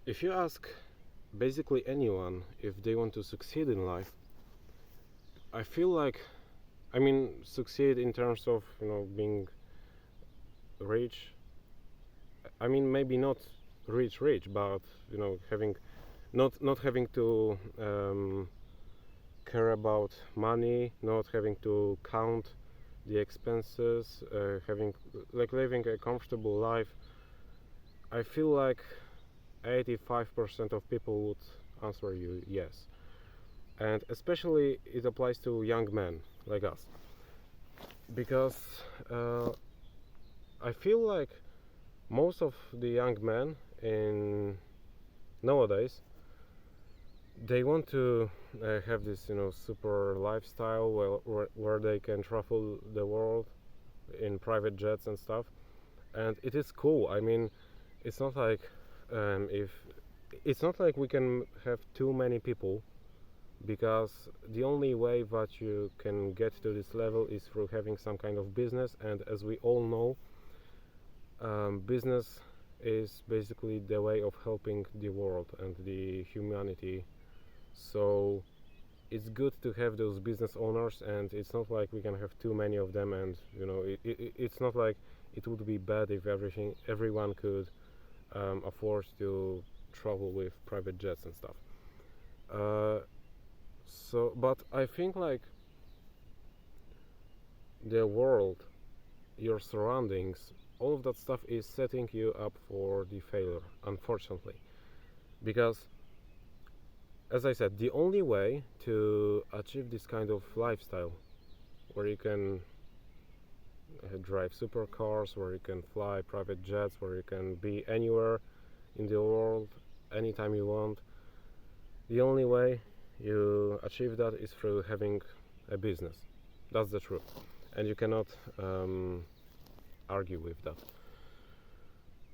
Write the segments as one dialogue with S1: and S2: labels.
S1: If you ask basically anyone if they want to succeed in life, I feel like, succeed in terms of, being rich. Maybe not rich, but having not having to care about money, not having to count the expenses, having like living a comfortable life. I feel like 85% of people would answer you yes, and especially it applies to young men like us, because I feel like most of the young men in nowadays, they want to have this super lifestyle where they can travel the world in private jets and stuff, and it is cool. It's not like if it's not like we can have too many people, because the only way that you can get to this level is through having some kind of business, and as we all know, business is basically the way of helping the world and the humanity. So it's good to have those business owners, and it's not like we can have too many of them, and it's not like it would be bad if everyone could afford to travel with private jets and stuff. But I think like the world, your surroundings, all of that stuff is setting you up for the failure, unfortunately. Because, as I said, the only way to achieve this kind of lifestyle, where you can drive supercars, where you can fly private jets, where you can be anywhere in the world anytime you want, the only way you achieve that is through having a business. That's the truth, and you cannot argue with that.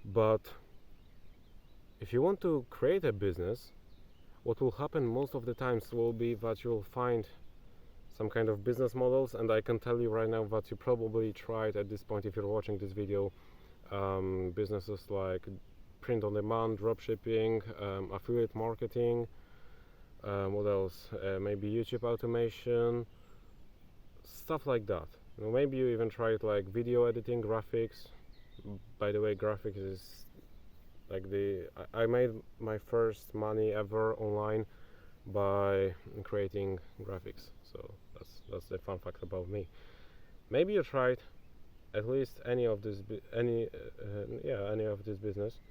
S1: But if you want to create a business, what will happen most of the times will be that you'll find some kind of business models, and I can tell you right now that you probably tried at this point, if you're watching this video, businesses like print on demand, dropshipping, affiliate marketing, what else, maybe YouTube automation, stuff like that. Maybe you even tried like video editing, graphics. By the way, graphics is like I made my first money ever online by creating graphics, so that's the fun fact about me. Maybe you tried at least any of this business,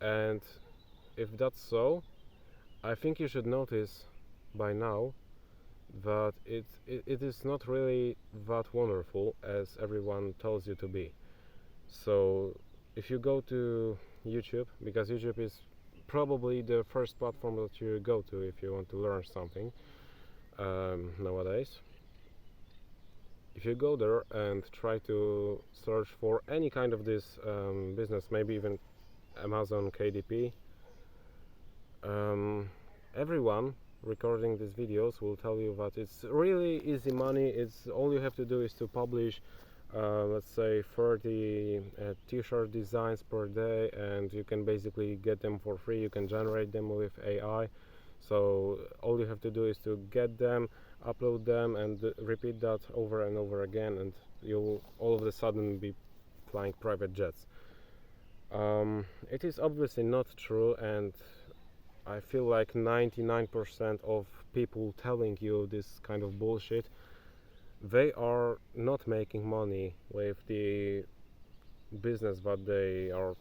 S1: and if that's so, I think you should notice by now that it is not really that wonderful as everyone tells you to be. So if you go to YouTube, because YouTube is probably the first platform that you go to if you want to learn something nowadays. If you go there and try to search for any kind of this business, maybe even Amazon KDP, everyone recording these videos will tell you that it's really easy money. It's all you have to do is to publish let's say 30 t-shirt designs per day, and you can basically get them for free. You can generate them with AI, so all you have to do is to get them, upload them, and repeat that over and over again, and you'll all of a sudden be flying private jets. It is obviously not true, and I feel like 99% of people telling you this kind of bullshit, they are not making money with the business that they are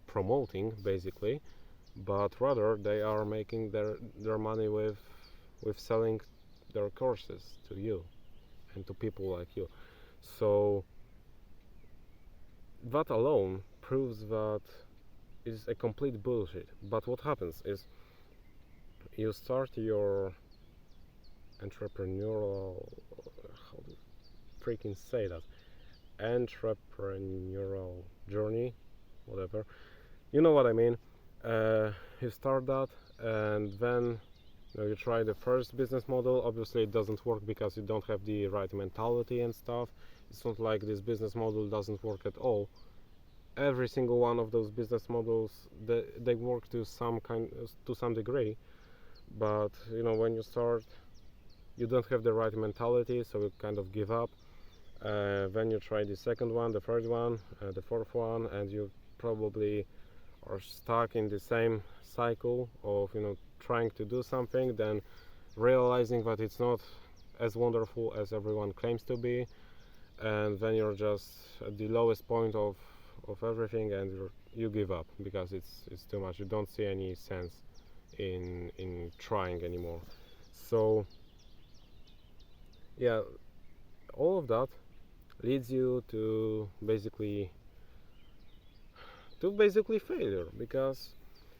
S1: promoting, basically, but rather they are making their money with selling their courses to you and to people like you. So that alone proves that it is a complete bullshit. But what happens is you start your entrepreneurial, how do you freaking say that, entrepreneurial journey, whatever, you know what I mean. You start that, and then you try the first business model. Obviously it doesn't work because you don't have the right mentality and stuff. It's not like this business model doesn't work at all. every single one of those business models, they work to some degree, but when you start, you don't have the right mentality, so you kind of give up. Then you try the second one, the third one, the fourth one, and you probably are stuck in the same cycle of trying to do something, then realizing that it's not as wonderful as everyone claims to be, and then you're just at the lowest point of everything, and you give up because it's too much. You don't see any sense in trying anymore. So yeah, all of that leads you to basically failure, because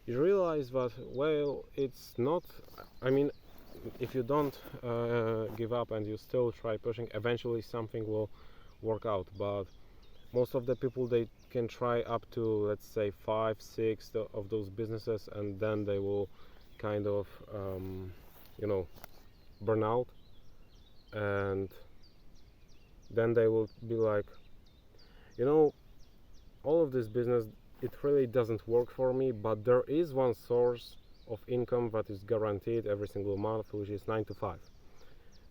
S1: you realize that, well, it's not, I mean, if you don't give up and you still try pushing, eventually something will work out. But most of the people, they can try up to, let's say, 5-6 of those businesses, and then they will kind of burn out, and then they will be like, all of this business, it really doesn't work for me, but there is one source of income that is guaranteed every single month, which is 9 to 5.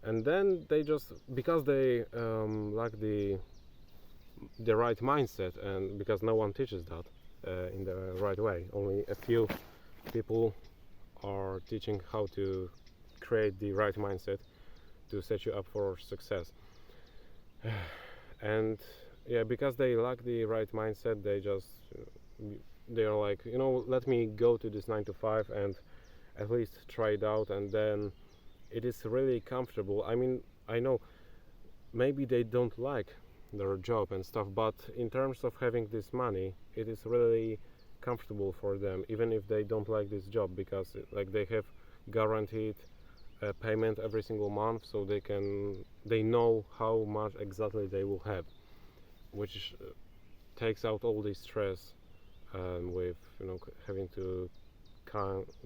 S1: And then they just, because they lack the right mindset, and because no one teaches that in the right way, only a few people are teaching how to create the right mindset to set you up for success. And yeah, because they lack the right mindset, they're like, let me go to this 9 to 5 and at least try it out, and then it is really comfortable. I mean, I know maybe they don't like their job and stuff, but in terms of having this money, it is really comfortable for them, even if they don't like this job, because they have guaranteed payment every single month, so they know how much exactly they will have, which takes out all the stress with having to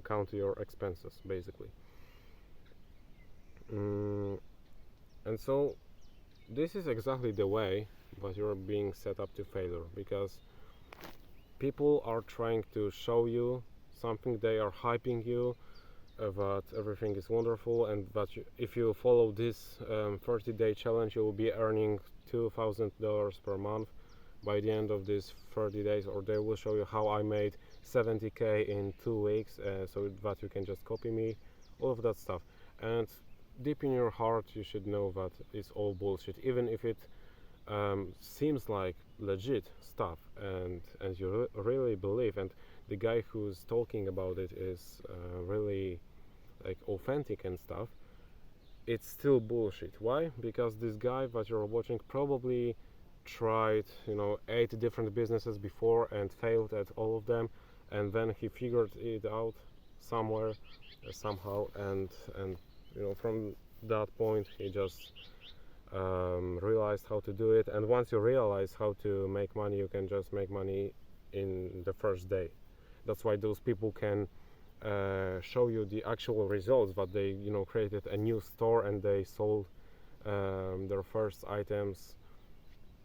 S1: count your expenses, basically. And so this is exactly the way that you're being set up to failure, because people are trying to show you something. They are hyping you that everything is wonderful, and that if you follow this 30-day challenge, you will be earning $2,000 per month by the end of these 30 days, or they will show you how I made 70k in 2 weeks, so that you can just copy me, all of that stuff. And deep in your heart, you should know that it's all bullshit, even if it seems like legit stuff, and you really believe, and the guy who's talking about it is really authentic and stuff. It's still bullshit. Why? Because this guy that you're watching probably tried 8 different businesses before and failed at all of them, and then he figured it out somewhere, somehow, and from that point he just realized how to do it. And once you realize how to make money, you can just make money in the first day. That's why those people can show you the actual results, that they created a new store and they sold their first items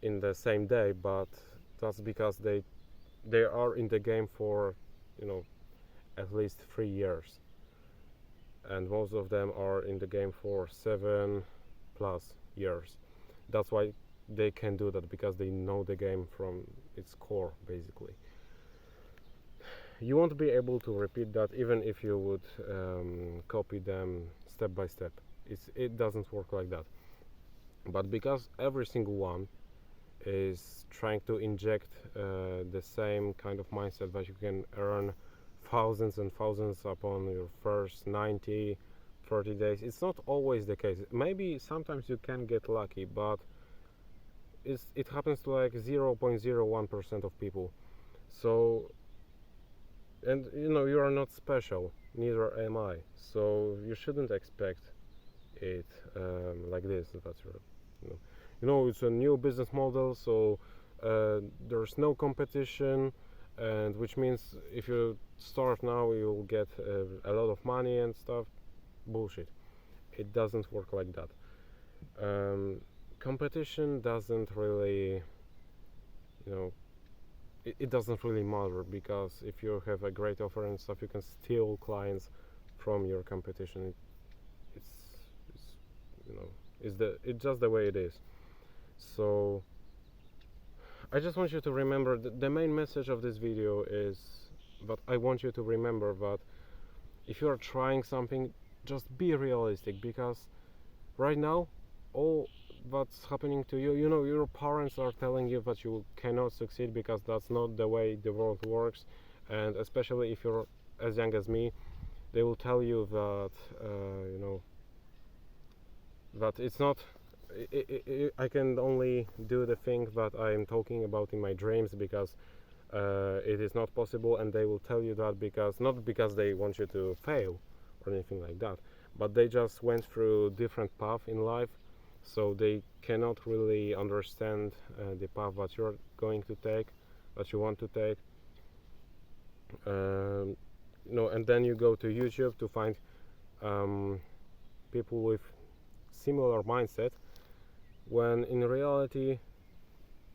S1: in the same day. But that's because they are in the game for at least 3 years, and most of them are in the game for 7+ years. That's why they can do that, because they know the game from its core, basically. You won't be able to repeat that even if you would copy them step by step. It doesn't work like that. But because every single one is trying to inject the same kind of mindset that you can earn thousands and thousands upon your first 90, 30 days, it's not always the case. Maybe sometimes you can get lucky, but it happens to 0.01% of people. So, and you are not special, neither am I, so you shouldn't expect it like this. That's it's a new business model, so there's no competition, and which means if you start now, you'll get a lot of money and stuff. Bullshit. It doesn't work like that. Competition doesn't really it doesn't really matter, because if you have a great offer and stuff, you can steal clients from your competition. It's it's just the way it is. So I just want you to remember the main message of this video is that I want you to remember that if you are trying something, just be realistic, because right now all that's happening to you, your parents are telling you that you cannot succeed because that's not the way the world works. And especially if you're as young as me, they will tell you that that it's not I can only do the thing that I'm talking about in my dreams, because it is not possible. And they will tell you that not because they want you to fail or anything like that, but they just went through different path in life, so they cannot really understand the path that you're going to take, that you want to take. And then you go to YouTube to find people with similar mindset, when in reality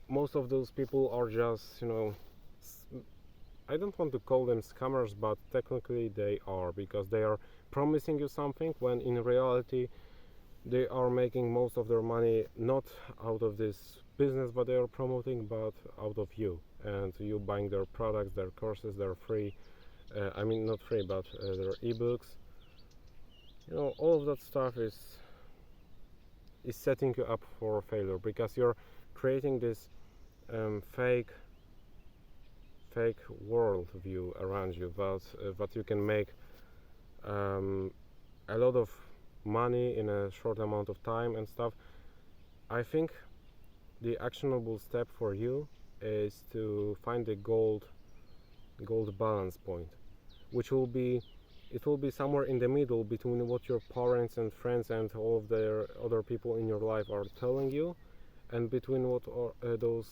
S1: most of those people are just, I don't want to call them scammers, but technically they are, because they are promising you something when in reality they are making most of their money not out of this business that they are promoting, but out of you, and you buying their products, their courses, their free not free, but their ebooks. All of that stuff is setting you up for failure, because you're creating this fake world view around you, that you can make a lot of money in a short amount of time and stuff. I think the actionable step for you is to find the gold balance point, which will be somewhere in the middle between what your parents and friends and all of the other people in your life are telling you, and between what those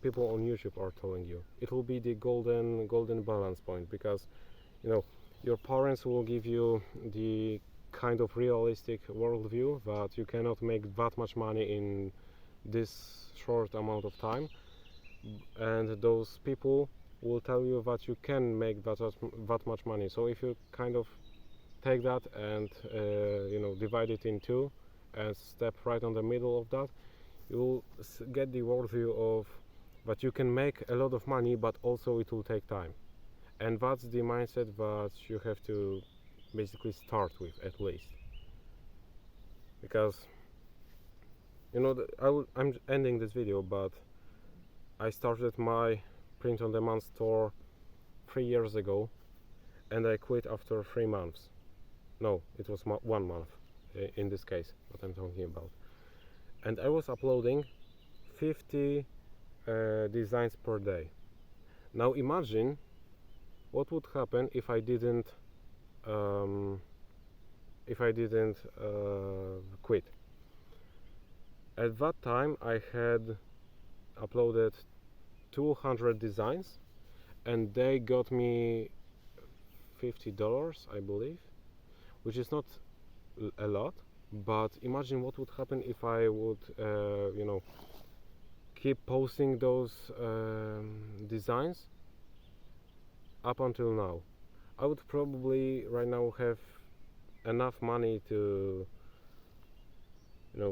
S1: people on YouTube are telling you. It will be the golden balance point, because your parents will give you the kind of realistic worldview that you cannot make that much money in this short amount of time, and those people will tell you that you can make that much money. So if you kind of take that and divide it in two and step right on the middle of that, you will get the worldview of that you can make a lot of money, but also it will take time. And that's the mindset that you have to basically start with, at least. Because I'm ending this video, but I started my print-on-demand store 3 years ago, and I quit after 3 months. No, it was 1 month in this case, what I'm talking about. And I was uploading 50 designs per day. Now imagine what would happen if I didn't quit. At that time I had uploaded 200 designs, and they got me $50, I believe, which is not a lot, but imagine what would happen if I would keep posting those designs up until now. I would probably right now have enough money to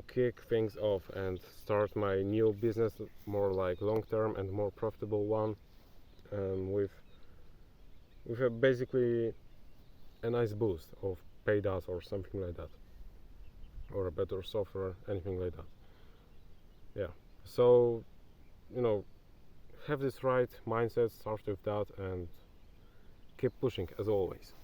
S1: kick things off and start my new business, more like long-term and more profitable one, with basically a nice boost of paid ads or something like that, or a better software, anything like that. Yeah, so have this right mindset, start with that, and keep pushing as always.